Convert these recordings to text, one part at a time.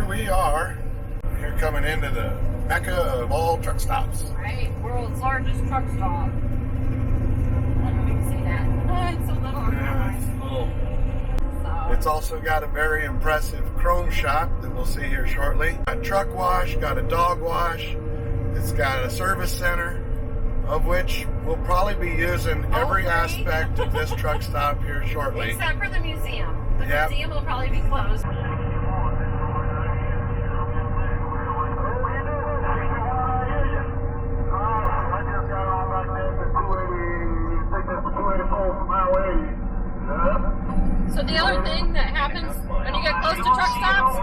we are. Here coming into the mecca of all truck stops. Right, world's largest truck stop. I don't know if you can see that. It's so little. It's also got a very impressive chrome shop that we'll see here shortly. Got truck wash, got a dog wash. It's got a service center, of which we'll probably be using every aspect of this truck stop here shortly. Except for the museum. The museum will probably be closed. So the other thing that happens when you get close to truck stops,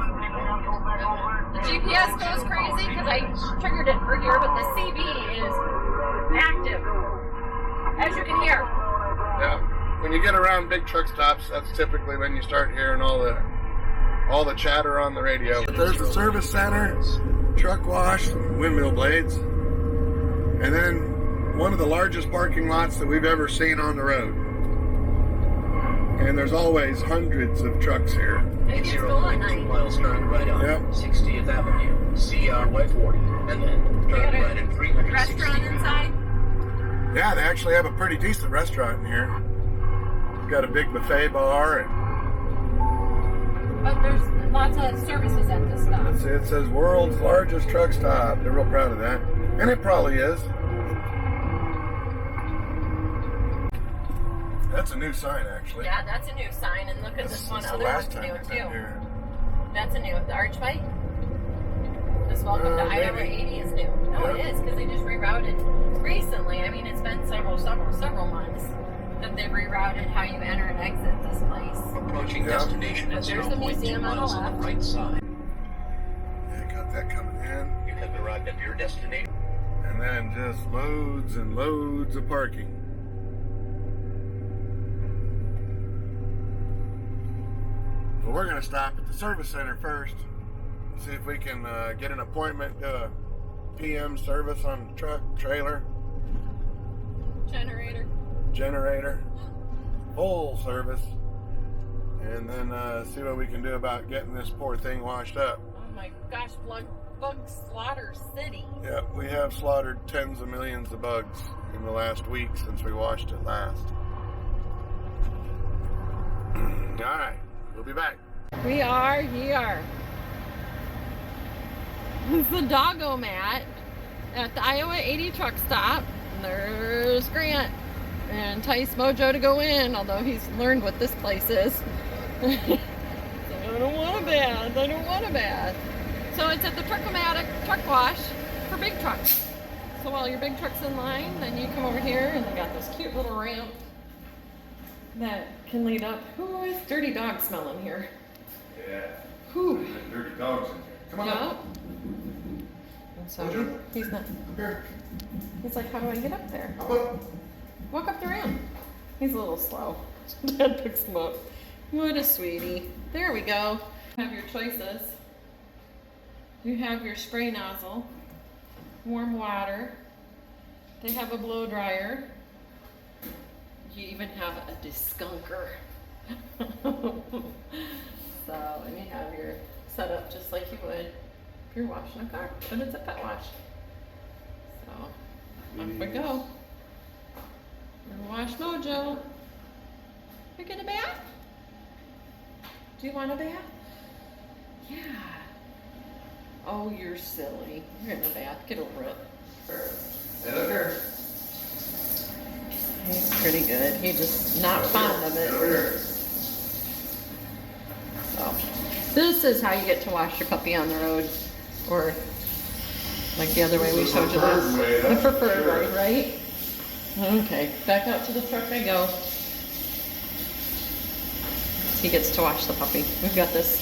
the GPS goes crazy because I triggered it for here, but the CB is active, as you can hear. Yeah, when you get around big truck stops, that's typically when you start hearing all the chatter on the radio. But there's the service center, truck wash, windmill blades, and then one of the largest parking lots that we've ever seen on the road. And there's always hundreds of trucks here. Maybe it's full at night. Miles turn right on 60th Avenue, CR Y40, and then turn right in 360. Restaurant inside? Yeah, they actually have a pretty decent restaurant in here. Got a big buffet bar, and but there's lots of services at this stop. it says world's largest truck stop. They're real proud of that, and it probably is. That's a new sign, actually. Yeah, that's a new sign, and look at this one other one's new too. That's a new, the archway. This welcome to Iowa 80 is new. No, it is, because they just rerouted recently. I mean, it's been several months that they've rerouted how you enter and exit this place. Approaching destination at There's the museum on the left. on the right side. Yeah, got that coming in. You have arrived at your destination. And then just loads and loads of parking. Well, we're going to stop at the service center first. See if we can get an appointment, do a PM service on the truck, trailer, generator, full service, and then see what we can do about getting this poor thing washed up. Oh my gosh, bug slaughter city. Yeah, we have slaughtered tens of millions of bugs in the last week since we washed it last. All right, we'll be back. We are here. It's the doggo mat at the Iowa 80 truck stop. And there's Grant and entice Mojo to go in, although he's learned what this place is. I don't want a bath. I don't want a bath. So it's at the Truck-O-Matic truck wash for big trucks. So while your big truck's in line, then you come over here and they got this cute little ramp that can lead up. Ooh, it's dirty dog smell in here. Yeah. Whew. Dirty dogs in here. Come on up. And so he's not. Here. He's like, how do I get up there? Up, up. Walk up the ramp. He's a little slow. Dad picks him up. What a sweetie. There we go. You have your choices. You have your spray nozzle, warm water. They have a blow dryer. You even have a diskunker. So, and you have your setup just like you would if you're washing a car, but it's a pet wash. So, off we go. Wash Mojo. You get a bath? Do you want a bath? Yeah. Oh, you're silly. You're in a bath. Get over it. Hey, look here. He's pretty good. He's just not fond of it. Over here. So, this is how you get to wash your puppy on the road, or like the other way we showed you this. The preferred way, right? Okay, back out to the truck I go. He gets to wash the puppy. We've got this.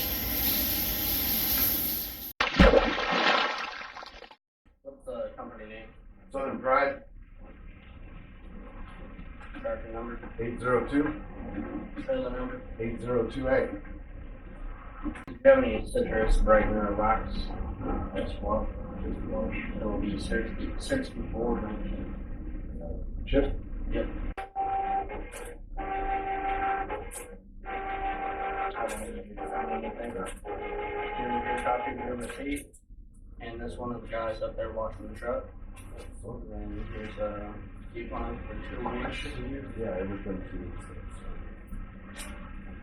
What's the company name? Southern Pride. Tracking number? 802. Trailer number? 8028. Do you have any citrus brightener box? That's one. Just wash. It'll be 64. Chip? Yep. Anything? copy of your receipt, and this one of the guys up there washing the truck. And then here's a coupon for 2 weeks. Yeah, everything 2 weeks.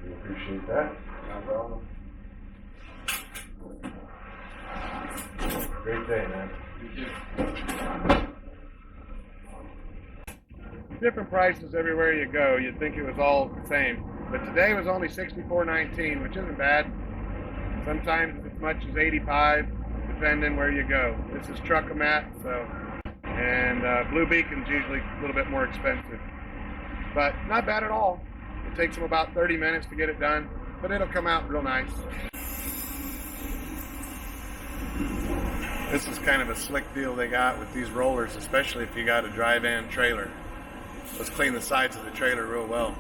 We appreciate that. No problem. Great day, man. You too. Different prices everywhere you go. You'd think it was all the same, but today was only $64.19, which isn't bad. Sometimes as much as $85, depending where you go. This is Truck-O-Mat, and Blue Beacon's usually a little bit more expensive, but not bad at all. It takes them about 30 minutes to get it done, but it'll come out real nice. This is kind of a slick deal they got with these rollers, especially if you got a drive-in trailer. Let's clean the sides of the trailer real well.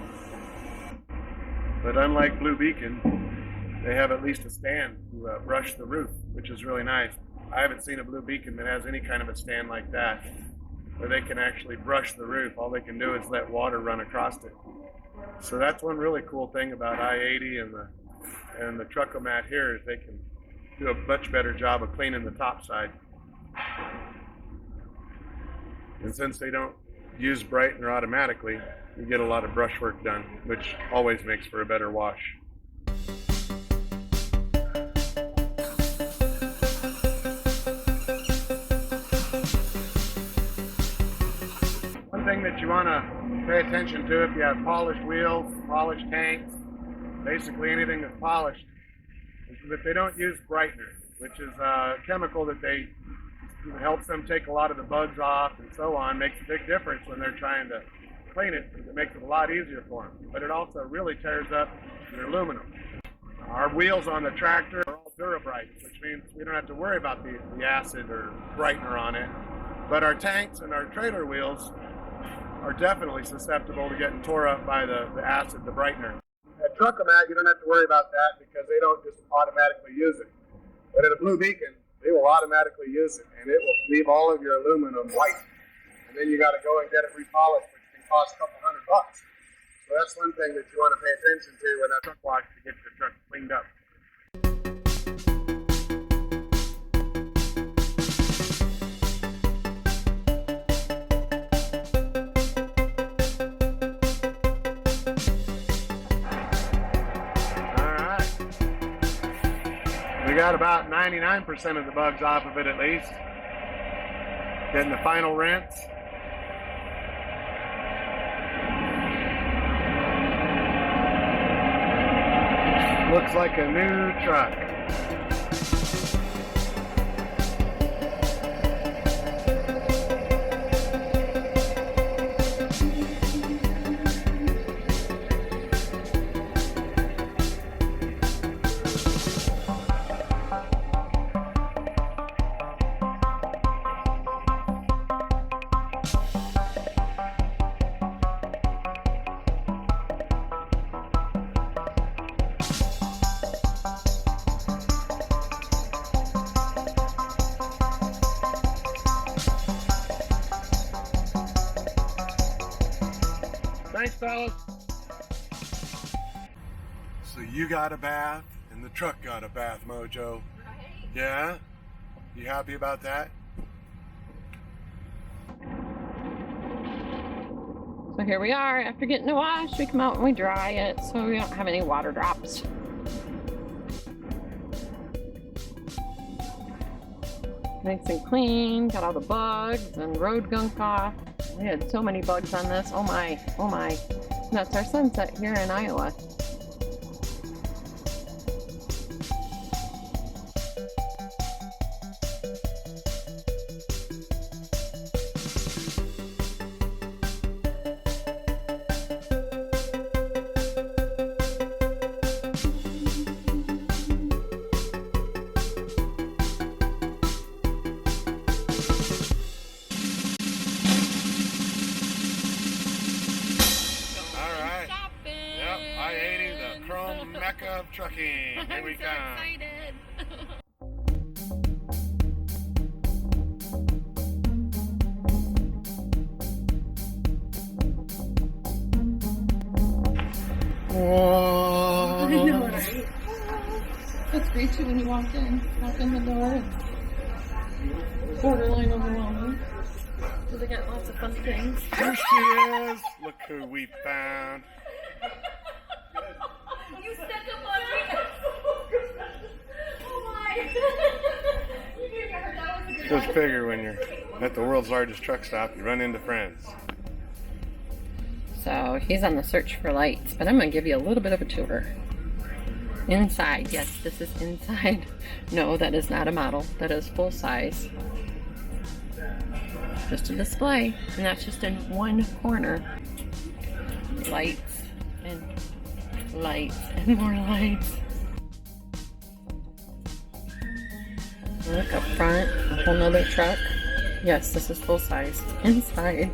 But unlike Blue Beacon, they have at least a stand to brush the roof, which is really nice. I haven't seen a Blue Beacon that has any kind of a stand like that, where they can actually brush the roof. All they can do is let water run across it. So that's one really cool thing about I-80 and the Truck-O-Mat here is they can do a much better job of cleaning the top side. And since they don't use brightener automatically, you get a lot of brush work done, which always makes for a better wash. One thing that you want to pay attention to if you have polished wheels, polished tanks, basically anything that's polished, is that they don't use brightener, which is a chemical that helps them take a lot of the bugs off and so on. Makes a big difference when they're trying to clean it, because it makes it a lot easier for them. But it also really tears up your aluminum. Our wheels on the tractor are all Durabright, which means we don't have to worry about the acid or brightener on it. But our tanks and our trailer wheels are definitely susceptible to getting tore up by the acid, the brightener. At Truck-O-Mat, you don't have to worry about that because they don't just automatically use it. But at a Blue Beacon, they will automatically use it, and it will leave all of your aluminum white. And then you got to go and get it repolished, which can cost a couple $100. So that's one thing that you want to pay attention to when a truck wash to get your truck cleaned up. We got about 99% of the bugs off of it at least. Getting the final rinse. Looks like a new truck. Thanks, fellas. So you got a bath, and the truck got a bath, Mojo. Right. Yeah? You happy about that? So here we are. After getting a wash, we come out and we dry it so we don't have any water drops. Nice and clean. Got all the bugs and road gunk off. We had so many bugs on this. Oh my, oh my. That's our sunset here in Iowa. Mecca of trucking. Here we I'm so come. excited. Whoa. I know, right? It's greet you when you walk in the door. Borderline overwhelming. So they got lots of fun things. Here she is. Look who we found. You stuck up on me. Oh my. Just figure when you're at the world's largest truck stop, you run into friends. So he's on the search for lights, but I'm going to give you a little bit of a tour. Inside, yes, this is inside. No, that is not a model. That is full size. Just a display, and that's just in one corner. Lights and lights and more lights. Look up front, a whole nother truck. Yes, this is full size. Inside.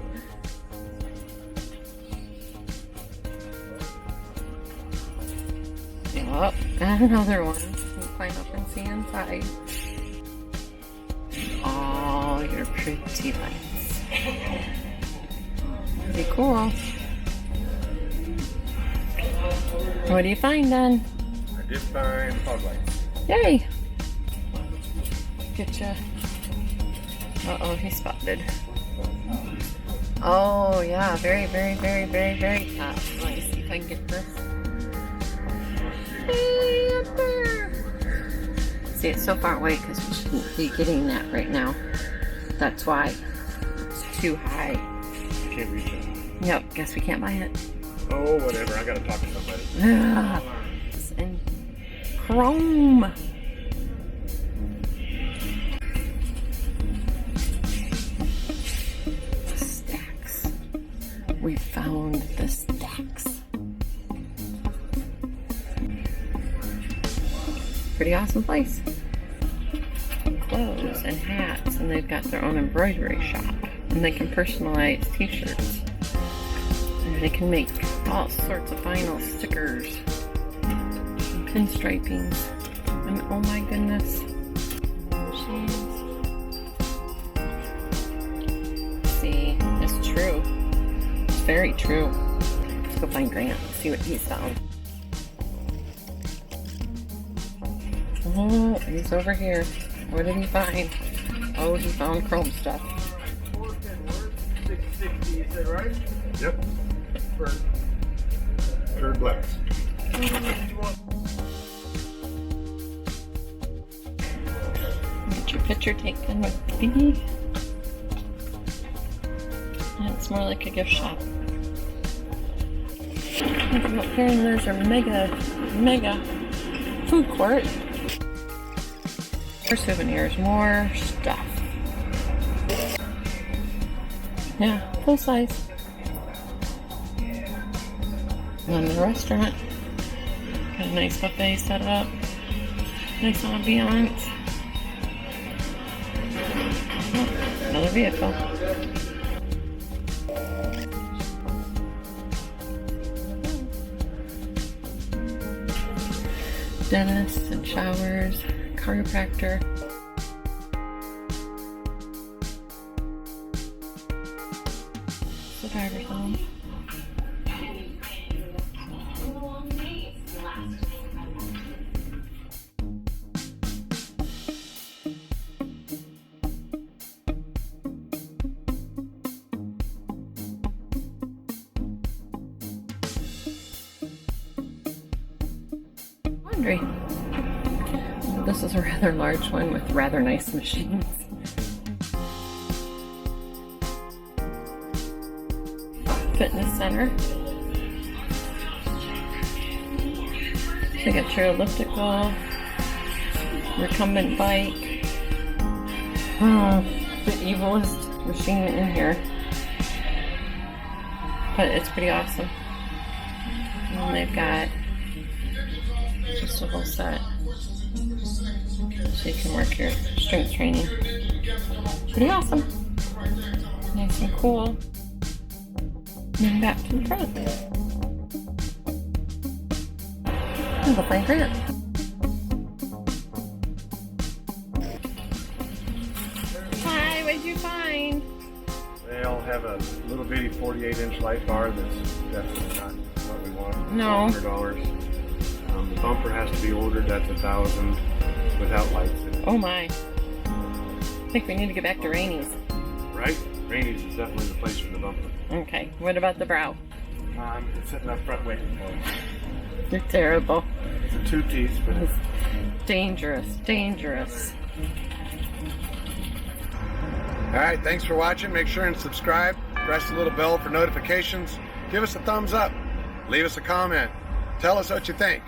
Yep, and another one. You can climb up and see inside. All your pretty lights. Pretty cool. What do you find then? I did find fog lights. Yay! Getcha. Uh-oh, he's spotted. Oh, yeah, very, very, very, very, very top. Let me see if I can get this. Hey, up there! See, it's so far away because we shouldn't be getting that right now. That's why. It's too high. Can't reach it. Yep, guess we can't buy it. Oh, whatever. I gotta talk to somebody. Ugh. It's in chrome. Stacks. We found the stacks. Pretty awesome place. Clothes and hats, and they've got their own embroidery shop, and they can personalize t-shirts, and they can make all sorts of vinyl stickers and pinstripings, and oh my goodness, machines. See, it's true. It's very true. Let's go find Grant, see what he's found. Oh, he's over here. What did he find? Oh, he found chrome stuff. 660, you said, right? Yep. Third blacks. Get your picture taken with B. And it's more like a gift shop. Up here, and there's our mega food court. More souvenirs, more stuff. Yeah, full size. And then the restaurant. Got a nice buffet set up. Nice ambiance. Oh, another vehicle. Dentists and showers. Chiropractor. The driver's home. Laundry. This is a rather large one with rather nice machines. Fitness center. So you got your elliptical, recumbent bike. Oh, the evilest machine in here. But it's pretty awesome. And they've got just a whole set. So you can work your strength training. Pretty awesome. Nice and cool. And back to the front. And we'll find Grant. Hi, what did you find? They all have a little bitty 48-inch light bar that's definitely not what we want. No. $100. The bumper has to be ordered. That's $1,000 without lights in it. Oh my. I think we need to get back to Rainey's. Right? Rainey's is definitely the place for the bumper. Okay, what about the brow? It's sitting up front waiting for me. You're terrible. It's a 2-piece, but It's dangerous, dangerous. Alright, thanks for watching. Make sure and subscribe. Press the little bell for notifications. Give us a thumbs up. Leave us a comment. Tell us what you think.